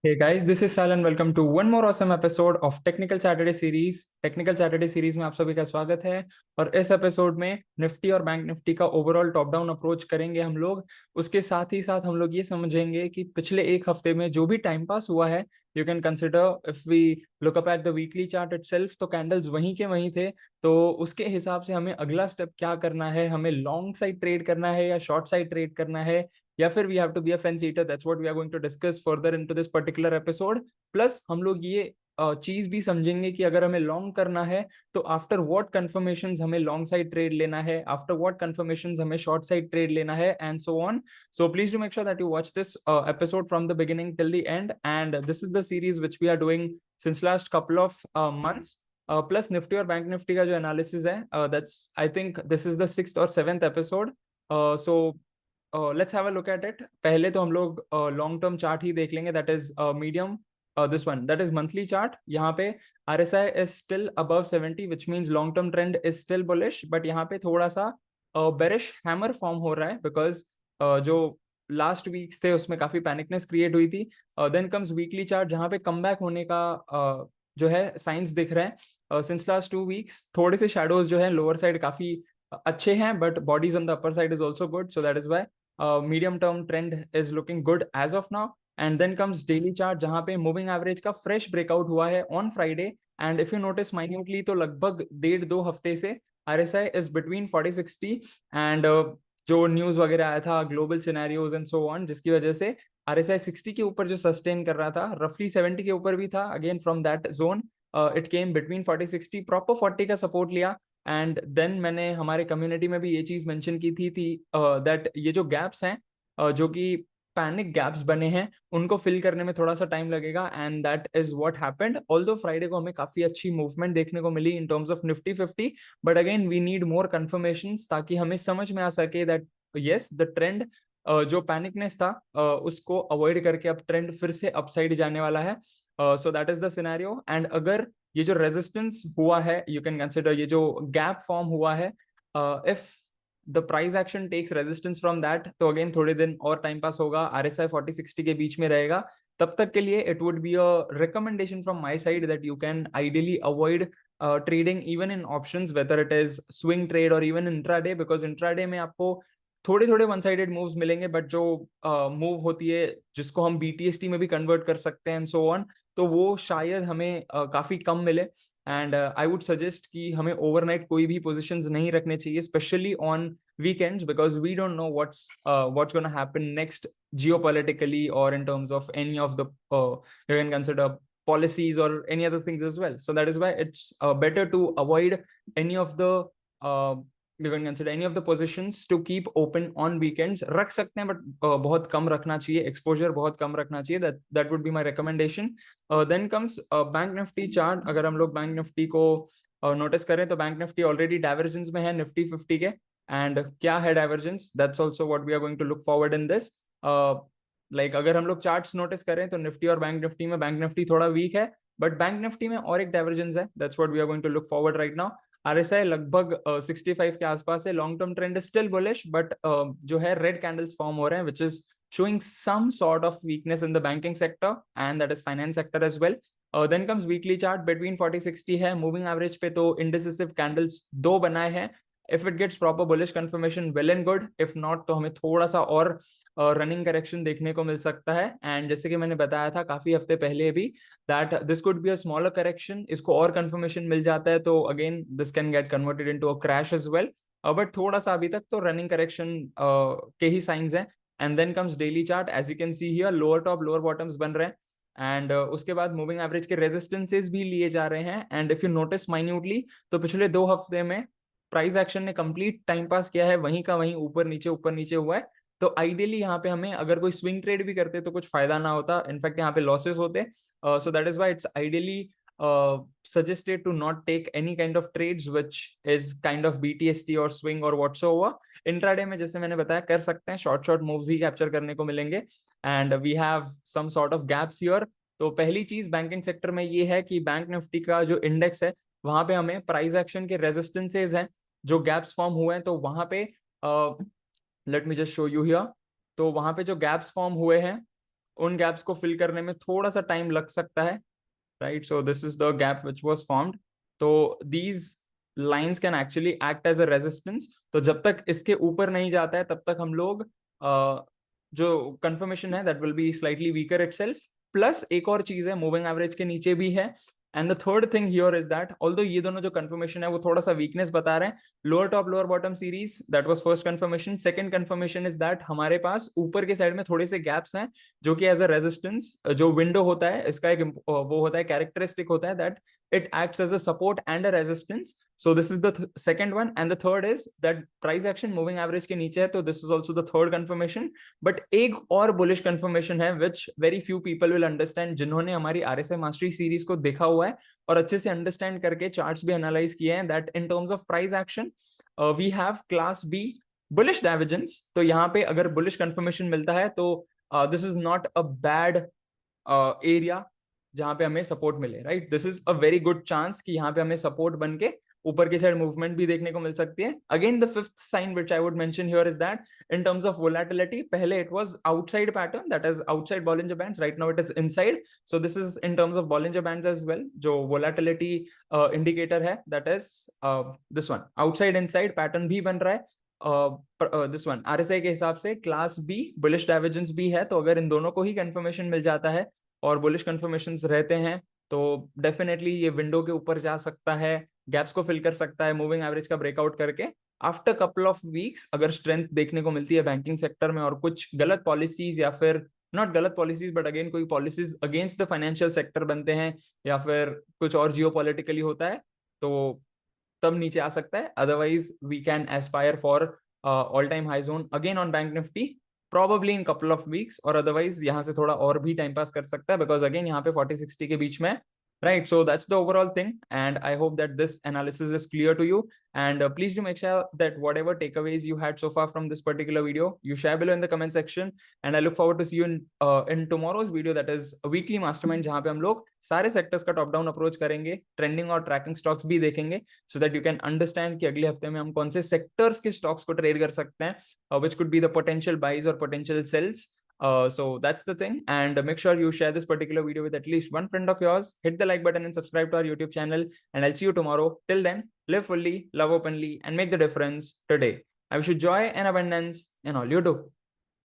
Hey guys, this is Sal and welcome to one more awesome episode of Technical Saturday Series. Technical Saturday series में आप सभी का स्वागत है। और इस एपिसोड में निफ्टी और बैंक निफ्टी का ओवरऑल टॉप डाउन अप्रोच करेंगे हम लोग। उसके साथ ही साथ हम लोग ये समझेंगे कि पिछले एक हफ्ते में जो भी टाइम पास हुआ है, you can consider if we look up at the weekly chart itself, तो कैंडल्स वहीं के वहीं थे। तो उसके हिसाब से हमें अगला स्टेप क्या करना है, हमें लॉन्ग साइड ट्रेड करना है या शॉर्ट साइड ट्रेड करना है, या फिर we have to be a fence eater. That's what we are going to discuss further into this particular episode. Plus हम लोग ये चीज भी समझेंगे कि अगर हमें लॉन्ग करना है तो आफ्टर व्हाट कंफर्मेशंस हमें लॉन्ग साइड ट्रेड लेना है, आफ्टर व्हाट कंफर्मेशंस हमें शॉर्ट साइड ट्रेड लेना है, and so on. So please do make sure that you watch this episode from the beginning till the end. And this is the series which we are doing since last couple of months. Plus Nifty और Bank Nifty का जो analysis है, that's I think this is the sixth or seventh episode. So let's have a look at it. पहले तो हम लोग long term chart ही देख लेंगे, that is medium, this one that is monthly chart. यहाँ पे RSI is still above 70 which means long term trend is still bullish, but यहाँ पे थोड़ा सा bearish hammer form हो रहा है because जो लास्ट वीक्स थे उसमें काफी पैनिकनेस क्रिएट हुई थी। देन कम्स वीकली चार्ट जहाँ पे कमबैक होने का जो है साइंस दिख रहे हैं। सिंस लास्ट 2 वीक्स थोड़े से शेडोज जो है लोअर साइड काफी अच्छे हैं, but bodies on the upper side is also good, so that is why medium term trend is looking good as of now. And then comes daily chart जहाँ पे moving average का fresh breakout हुआ है on Friday. And if you notice minutely तो लगभग 1.5-2 हफ्ते से RSI is between 40-60। And जो न्यूज वगैरह आया था global scenarios and so on, जिसकी वजह से RSI 60 के ऊपर जो सस्टेन कर रहा था, रफली 70 के ऊपर भी था, again from that zone it came between 40-60, proper 40 का सपोर्ट लिया। एंड देन मैंने हमारे कम्युनिटी में भी ये चीज मेंशन की थी दैट ये जो गैप्स हैं, जो कि पैनिक गैप्स बने हैं, उनको फिल करने में थोड़ा सा टाइम लगेगा। And that is what happened. Although Friday को हमें काफी अच्छी मूवमेंट देखने को मिली in terms of Nifty 50, but again we need more confirmation ताकि हमें समझ में आ सके दैट यस द ट्रेंड जो पैनिकनेस था उसको अवॉइड करके अब ट्रेंड फिर से अपसाइड जाने वाला है। सो that is the scenario. And अगर ये जो रेजिस्टेंस हुआ है, यू कैन कंसिडर ये जो गैप फॉर्म हुआ है, if the price action takes resistance from that, तो अगेन थोड़े दिन और टाइम पास होगा, RSI 40-60 के बीच में रहेगा। तब तक के लिए it would be a recommendation from my side that you can ideally avoid trading even in options, whether it is swing trade और इवन इंट्राडे, बिकॉज इंट्राडे में आपको थोड़े थोड़े वन साइडेड मूव्स मिलेंगे, बट जो मूव होती है जिसको हम BTST में भी कन्वर्ट कर सकते हैं एंड सो ऑन, तो वो शायद हमें काफी कम मिले। एंड आई वुड सजेस्ट कि हमें ओवरनाइट कोई भी पोजीशंस नहीं रखने चाहिए, specially on weekends, because we don't know what's gonna happen next geopolitically or in terms of any of the you can consider policies or any other things as well. So that is why it's better to avoid any of the uh, you can consider any of the positions to keep open on weekends. रख सकते हैं, but बहुत कम रखना चाहिए, exposure बहुत कम रखना चाहिए। that would be my recommendation. Then comes bank Nifty chart. अगर हम लोग बैंक निफ्टी को नोटिस करें तो बैंक निफ्टी ऑलरेडी डाइवर्जेंस में है निफ्टी 50 के। एंड क्या है divergence, that's also what we are going to look forward in this. Like अगर हम लोग चार्ट्स नोटिस करें तो निफ्टी और बैंक निफ्टी में बैंक निफ्टी थोड़ा वीक है, बट बैंक निफ्टी में और एक डाइवर्जेंस है, that's what we are going to look forward right now. RSI लगभग 65 के आसपास है, long term trend is still bullish, but जो है रेड कैंडल्स फॉर्म हो रहे हैं, which is showing some sort of weakness in the banking sector and that is finance sector as well. Then comes weekly chart between 40-60 है, moving average पे तो indecisive candles दो बनाए हैं। If it gets proper bullish confirmation, well and good. If not, तो हमें थोड़ा सा और रनिंग करेक्शन देखने को मिल सकता है। एंड जैसे कि मैंने बताया था काफी हफ्ते पहले भी that this could be a smaller correction, इसको और कंफर्मेशन मिल जाता है तो again this can get converted into a crash as well. But थोड़ा सा अभी तक तो रनिंग करेक्शन के ही साइंस हैं। And then comes daily chart, as you can see here lower top lower bottoms बन रहे हैं। एंड उसके बाद मूविंग एवरेज के रेजिस्टेंसेस भी लिए जा रहे हैं। And if you notice minutely तो पिछले 2 हफ्ते में प्राइस एक्शन ने कंप्लीट टाइम पास किया है, वहीं का वहीं ऊपर नीचे हुआ है। तो आइडियली यहाँ पे हमें अगर कोई स्विंग ट्रेड भी करते तो कुछ फायदा ना होता, इनफैक्ट यहाँ पे लॉसेस होते। सो that is why it's ideally suggested to not take any kind of trades which is kind of BTST or swing or whatsoever. Intraday में जैसे मैंने बताया कर सकते हैं, शॉर्ट मूव्स ही कैप्चर करने को मिलेंगे। And we have some sort of gaps here. तो पहली चीज बैंकिंग सेक्टर में ये है कि बैंक निफ्टी का जो इंडेक्स है वहां पे हमें प्राइस एक्शन के रेजिस्टेंसेज हैं, जो गैप्स फॉर्म हुए हैं, तो वहां पे let me just show you here. तो वहां पे जो गैप्स फॉर्म हुए हैं उन गैप्स को फिल करने में थोड़ा सा टाइम लग सकता है, right? So this is the gap which was formed. तो these lines can actually act as a resistance. तो जब तक इसके ऊपर नहीं जाता है तब तक हम लोग जो कंफर्मेशन है that will be slightly weaker itself. Plus एक और चीज है, मूविंग एवरेज के नीचे भी है। And the third thing here is that although ये दोनों जो कंफर्मेशन है वो थोड़ा सा वीकनेस बता रहे हैं, lower top lower bottom series, that was first confirmation. Second confirmation is that हमारे पास ऊपर के साइड में थोड़े से गैप्स हैं जो कि एज अ रेजिस्टेंस, जो विंडो होता है इसका एक वो होता है, कैरेक्टरिस्टिक होता है that it acts as a support and a resistance. So this is the second one, and the third is that price action moving average के नीचे है, तो this is also the third confirmation. But एक और bullish confirmation है which very few people will understand, जिन्होंने हमारी RSI Mastery series को देखा हुआ है और अच्छे से understand करके charts भी analyze किए हैं, that in terms of price action we have class B bullish divergence. तो यहाँ पे अगर bullish confirmation मिलता है तो this is not a bad area जहां पे हमें सपोर्ट मिले, right? This is a very good chance कि यहाँ पे हमें सपोर्ट बन के ऊपर की साइड मूवमेंट भी देखने को मिल सकती है। Again the fifth sign which I would mention here is that in terms of volatility, पहले it was outside pattern, that is outside Bollinger bands, right now it is inside. So this is in terms of Bollinger bands as well. जो volatility indicator है that is this one, outside inside pattern भी बन रहा है। This one RSI के हिसाब से class B bullish divergence भी है। तो अगर इन दोनों को ही कंफर्मेशन मिल जाता है और बुलिश कंफर्मेशंस रहते हैं तो डेफिनेटली ये विंडो के ऊपर जा सकता है, गैप्स को फिल कर सकता है मूविंग एवरेज का ब्रेकआउट करके। आफ्टर कपल ऑफ वीक्स अगर स्ट्रेंथ देखने को मिलती है बैंकिंग सेक्टर में और कुछ गलत पॉलिसीज या फिर नॉट गलत पॉलिसीज बट अगेन कोई policies against the financial sector बनते हैं या फिर कुछ और जियोपॉलिटिकली होता है तो तब नीचे आ सकता है। Otherwise we can aspire for all time high zone again on bank Nifty probably in couple of weeks, और otherwise यहाँ से थोड़ा और भी टाइम पास कर सकता है because again यहाँ पे 40-60 के बीच में, right? So that's the overall thing, and I hope that this analysis is clear to you. And please do make sure that whatever takeaways you had so far from this particular video, you share below in the comment section. And I look forward to see you in tomorrow's video, that is a weekly mastermind, जहाँ पे हम लोग सारे sectors का top down approach करेंगे, trending और tracking stocks भी देखेंगे, so that you can understand कि अगले हफ्ते में हम कौन से sectors के stocks को trade कर सकते हैं, which could be the potential buys or potential sells. So that's the thing, and make sure you share this particular video with at least one friend of yours. Hit the like button and subscribe to our YouTube channel, and I'll see you tomorrow. Till then, live fully, love openly, and make the difference today. I wish you joy and abundance in all you do.